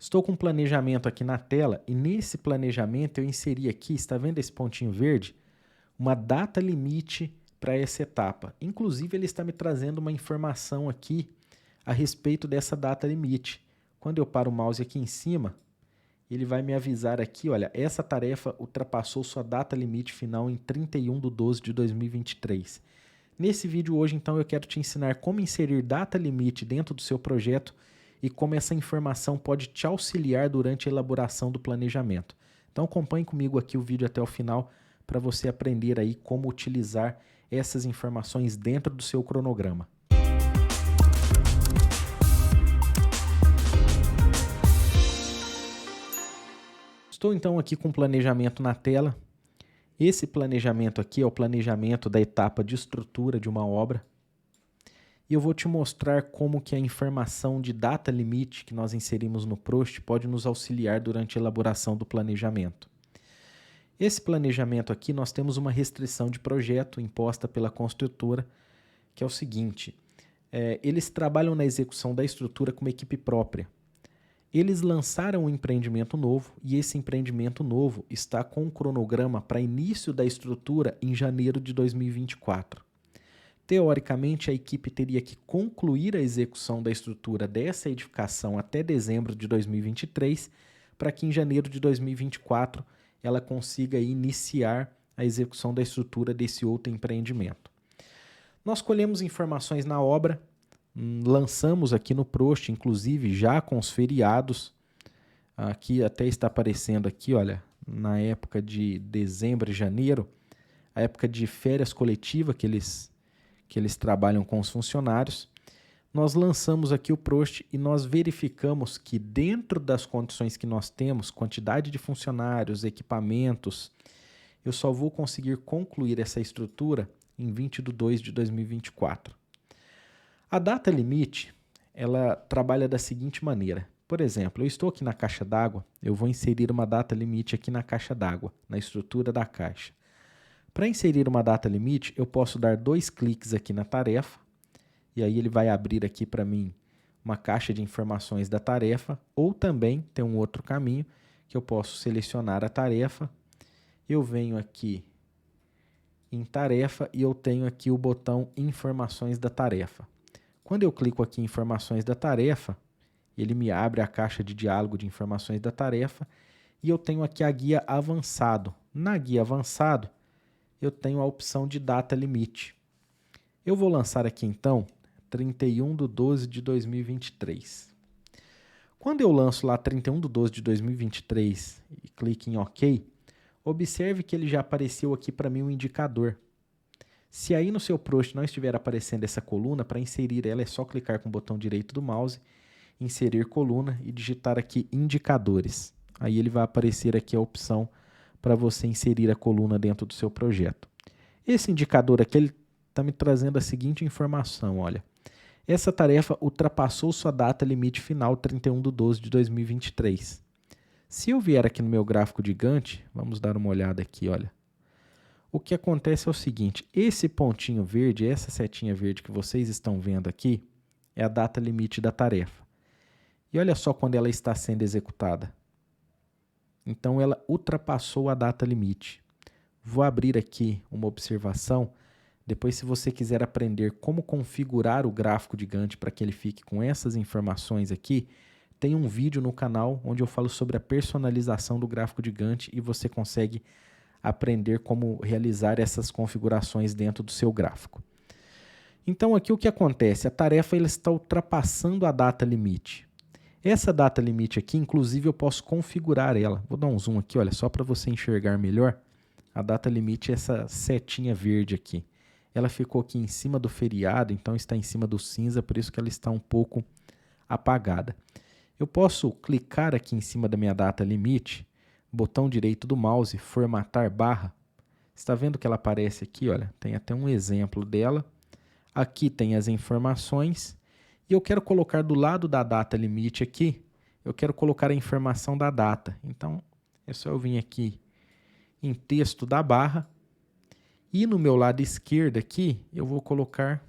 Estou com um planejamento aqui na tela e nesse planejamento eu inseri aqui, está vendo esse pontinho verde? Uma data limite para essa etapa. Inclusive ele está me trazendo uma informação aqui a respeito dessa data limite. Quando eu paro o mouse aqui em cima, ele vai me avisar aqui, olha, essa tarefa ultrapassou sua data limite final em 31/12/2023. Nesse vídeo hoje, então, eu quero te ensinar como inserir data limite dentro do seu projeto e como essa informação pode te auxiliar durante a elaboração do planejamento. Então acompanhe comigo aqui o vídeo até o final para você aprender aí como utilizar essas informações dentro do seu cronograma. Estou então aqui com o planejamento na tela. Esse planejamento aqui é o planejamento da etapa de estrutura de uma obra. E eu vou te mostrar como que a informação de data limite que nós inserimos no Prost pode nos auxiliar durante a elaboração do planejamento. Esse planejamento aqui nós temos uma restrição de projeto imposta pela construtora, que é o seguinte, eles trabalham na execução da estrutura com uma equipe própria. Eles lançaram um empreendimento novo e esse empreendimento novo está com um cronograma para início da estrutura em janeiro de 2024. Teoricamente, a equipe teria que concluir a execução da estrutura dessa edificação até dezembro de 2023, para que em janeiro de 2024 ela consiga iniciar a execução da estrutura desse outro empreendimento. Nós colhemos informações na obra, lançamos aqui no Prost, inclusive já com os feriados, aqui até está aparecendo aqui, olha, na época de dezembro e janeiro, a época de férias coletiva que eles trabalham com os funcionários, nós lançamos aqui o Prost e nós verificamos que dentro das condições que nós temos, quantidade de funcionários, equipamentos, eu só vou conseguir concluir essa estrutura em 20/2/2024. A data limite, ela trabalha da seguinte maneira. Por exemplo, eu estou aqui na caixa d'água, eu vou inserir uma data limite aqui na caixa d'água, na estrutura da caixa. Para inserir uma data limite, eu posso dar 2 cliques aqui na tarefa, e aí ele vai abrir aqui para mim uma caixa de informações da tarefa, ou também tem um outro caminho, que eu posso selecionar a tarefa, eu venho aqui em tarefa e eu tenho aqui o botão informações da tarefa. Quando eu clico aqui em informações da tarefa, ele me abre a caixa de diálogo de informações da tarefa, e eu tenho aqui a guia avançado. Na guia avançado, eu tenho a opção de data limite. Eu vou lançar aqui então 31/12/2023. Quando eu lanço lá 31/12/2023 e clique em OK, observe que ele já apareceu aqui para mim um indicador. Se aí no seu Prost não estiver aparecendo essa coluna, para inserir ela é só clicar com o botão direito do mouse, inserir coluna e digitar aqui indicadores. Aí ele vai aparecer aqui a opção para você inserir a coluna dentro do seu projeto. Esse indicador aqui ele está me trazendo a seguinte informação, olha. Essa tarefa ultrapassou sua data limite final 31/12/2023. Se eu vier aqui no meu gráfico de Gantt, vamos dar uma olhada aqui, olha. O que acontece é o seguinte, esse pontinho verde, essa setinha verde que vocês estão vendo aqui, é a data limite da tarefa. E olha só quando ela está sendo executada. Então ela ultrapassou a data limite. Vou abrir aqui uma observação. Depois, se você quiser aprender como configurar o gráfico de Gantt para que ele fique com essas informações aqui, tem um vídeo no canal onde eu falo sobre a personalização do gráfico de Gantt e você consegue aprender como realizar essas configurações dentro do seu gráfico. Então aqui o que acontece? A tarefa ela está ultrapassando a data limite. Essa data limite aqui, inclusive, eu posso configurar ela. Vou dar um zoom aqui, olha, só para você enxergar melhor. A data limite é essa setinha verde aqui. Ela ficou aqui em cima do feriado, então está em cima do cinza, por isso que ela está um pouco apagada. Eu posso clicar aqui em cima da minha data limite, botão direito do mouse, formatar barra. Está vendo que ela aparece aqui, olha, tem até um exemplo dela. Aqui tem as informações. E eu quero colocar do lado da data limite aqui, eu quero colocar a informação da data. Então, é só eu vir aqui em texto da barra e no meu lado esquerdo aqui, eu vou colocar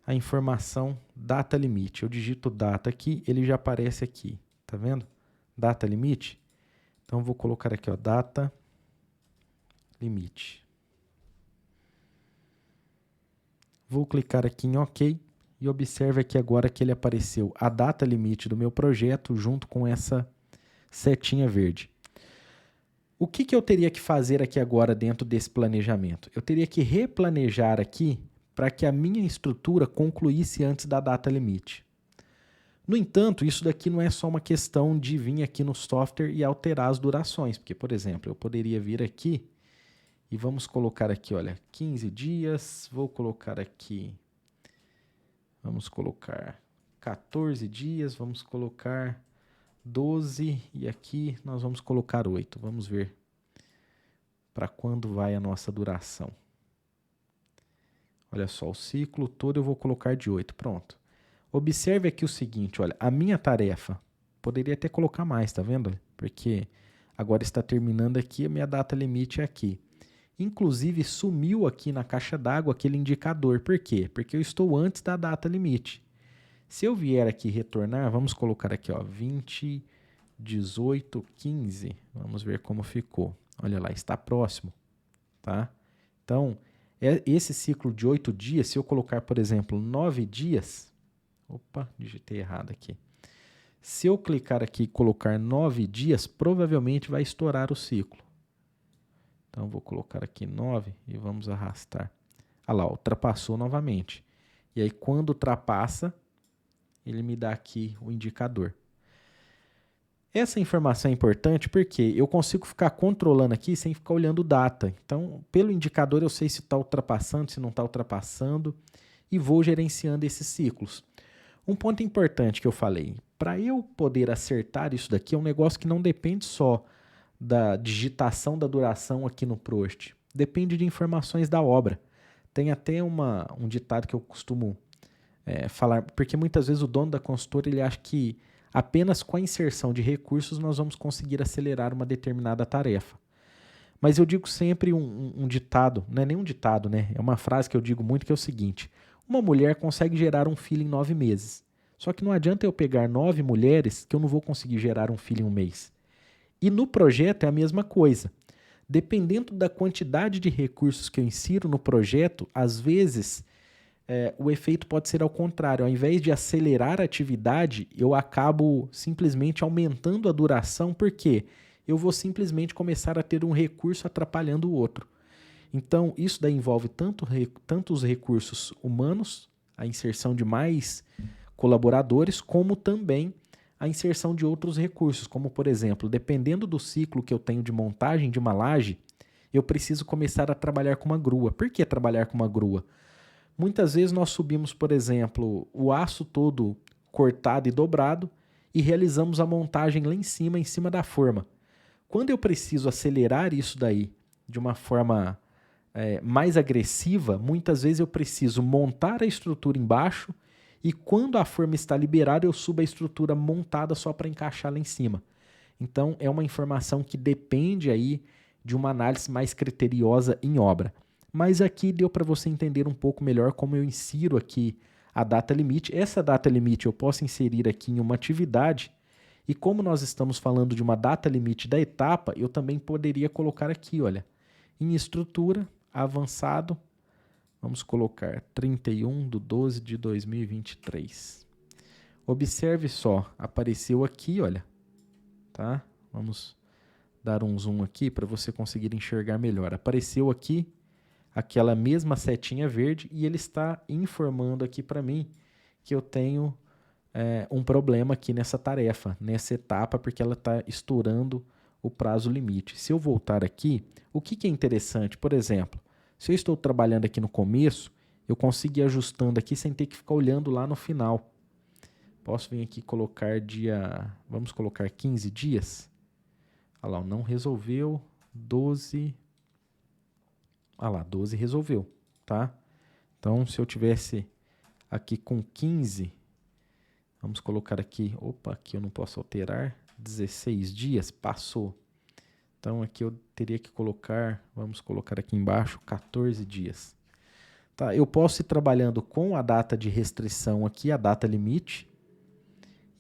a informação data limite. Eu digito data aqui, ele já aparece aqui, Tá vendo? Data limite. Então, vou colocar aqui, ó, data limite. Vou clicar aqui em OK e observe aqui agora que ele apareceu a data limite do meu projeto junto com essa setinha verde. O que eu teria que fazer aqui agora dentro desse planejamento? Eu teria que replanejar aqui para que a minha estrutura concluísse antes da data limite. No entanto, isso daqui não é só uma questão de vir aqui no software e alterar as durações, porque, por exemplo, eu poderia vir aqui e vamos colocar aqui, olha, 15 dias, vou colocar aqui, vamos colocar 14 dias, vamos colocar 12 e aqui nós vamos colocar 8. Vamos ver para quando vai a nossa duração. Olha só, o ciclo todo eu vou colocar de 8. Pronto. Observe aqui o seguinte, olha, a minha tarefa, poderia até colocar mais, tá vendo? Porque agora está terminando aqui, a minha data limite é aqui. Inclusive, sumiu aqui na caixa d'água aquele indicador. Por quê? Porque eu estou antes da data limite. Se eu vier aqui retornar, vamos colocar aqui, ó, 20, 18, 15. Vamos ver como ficou. Olha lá, está próximo, tá? Então, esse ciclo de 8 dias, se eu colocar, por exemplo, 9 dias... Opa, digitei errado aqui. Se eu clicar aqui e colocar 9 dias, provavelmente vai estourar o ciclo. Então, vou colocar aqui 9 e vamos arrastar. Olha lá, ultrapassou novamente. E aí, quando ultrapassa, ele me dá aqui o indicador. Essa informação é importante porque eu consigo ficar controlando aqui sem ficar olhando data. Então, pelo indicador, eu sei se está ultrapassando, se não está ultrapassando e vou gerenciando esses ciclos. Um ponto importante que eu falei, para eu poder acertar isso daqui é um negócio que não depende só da digitação da duração aqui no Prost, depende de informações da obra. Tem até um ditado que eu costumo falar, porque muitas vezes o dono da consultora ele acha que apenas com a inserção de recursos nós vamos conseguir acelerar uma determinada tarefa. Mas eu digo sempre um ditado, não é nem um ditado, né? É uma frase que eu digo muito que é o seguinte: uma mulher consegue gerar um filho em 9 meses. Só que não adianta eu pegar 9 mulheres que eu não vou conseguir gerar um filho em 1 mês. E no projeto é a mesma coisa. Dependendo da quantidade de recursos que eu insiro no projeto, às vezes o efeito pode ser ao contrário. Ao invés de acelerar a atividade, eu acabo simplesmente aumentando a duração, porque eu vou simplesmente começar a ter um recurso atrapalhando o outro. Então, isso daí envolve tanto os recursos humanos, a inserção de mais colaboradores, como também a inserção de outros recursos, como, por exemplo, dependendo do ciclo que eu tenho de montagem de uma laje, eu preciso começar a trabalhar com uma grua. Por que trabalhar com uma grua? Muitas vezes nós subimos, por exemplo, o aço todo cortado e dobrado e realizamos a montagem lá em cima da forma. Quando eu preciso acelerar isso daí de uma forma mais agressiva, muitas vezes eu preciso montar a estrutura embaixo e quando a forma está liberada eu subo a estrutura montada só para encaixar lá em cima. Então é uma informação que depende aí de uma análise mais criteriosa em obra. Mas aqui deu para você entender um pouco melhor como eu insiro aqui a data limite. Essa data limite eu posso inserir aqui em uma atividade e como nós estamos falando de uma data limite da etapa, eu também poderia colocar aqui, olha, em estrutura, avançado, vamos colocar 31/12/2023. Observe só, apareceu aqui, olha, tá? Vamos dar um zoom aqui para você conseguir enxergar melhor. Apareceu aqui aquela mesma setinha verde e ele está informando aqui para mim que eu tenho um problema aqui nessa tarefa, nessa etapa, porque ela está estourando o prazo limite. Se eu voltar aqui, o que é interessante? Por exemplo, se eu estou trabalhando aqui no começo, eu consigo ir ajustando aqui sem ter que ficar olhando lá no final. Posso vir aqui e colocar vamos colocar 15 dias. Olha lá, não resolveu, 12... Ah lá, 12 resolveu, tá? Então, se eu tivesse aqui com 15, vamos colocar aqui, opa, aqui eu não posso alterar, 16 dias, passou. Então, aqui eu teria que colocar, vamos colocar aqui embaixo, 14 dias. Tá? Eu posso ir trabalhando com a data de restrição aqui, a data limite,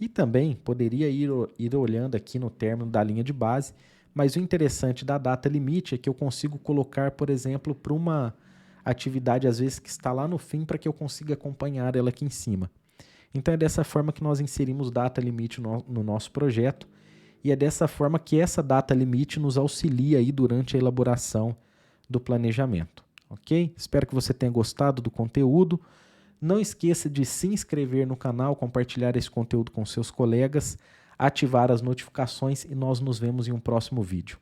E também poderia ir olhando aqui no término da linha de base, mas o interessante da data limite é que eu consigo colocar, por exemplo, para uma atividade às vezes que está lá no fim para que eu consiga acompanhar ela aqui em cima. Então é dessa forma que nós inserimos data limite no nosso projeto e é dessa forma que essa data limite nos auxilia aí durante a elaboração do planejamento, ok? Espero que você tenha gostado do conteúdo. Não esqueça de se inscrever no canal, compartilhar esse conteúdo com seus colegas, ativar as notificações e nós nos vemos em um próximo vídeo.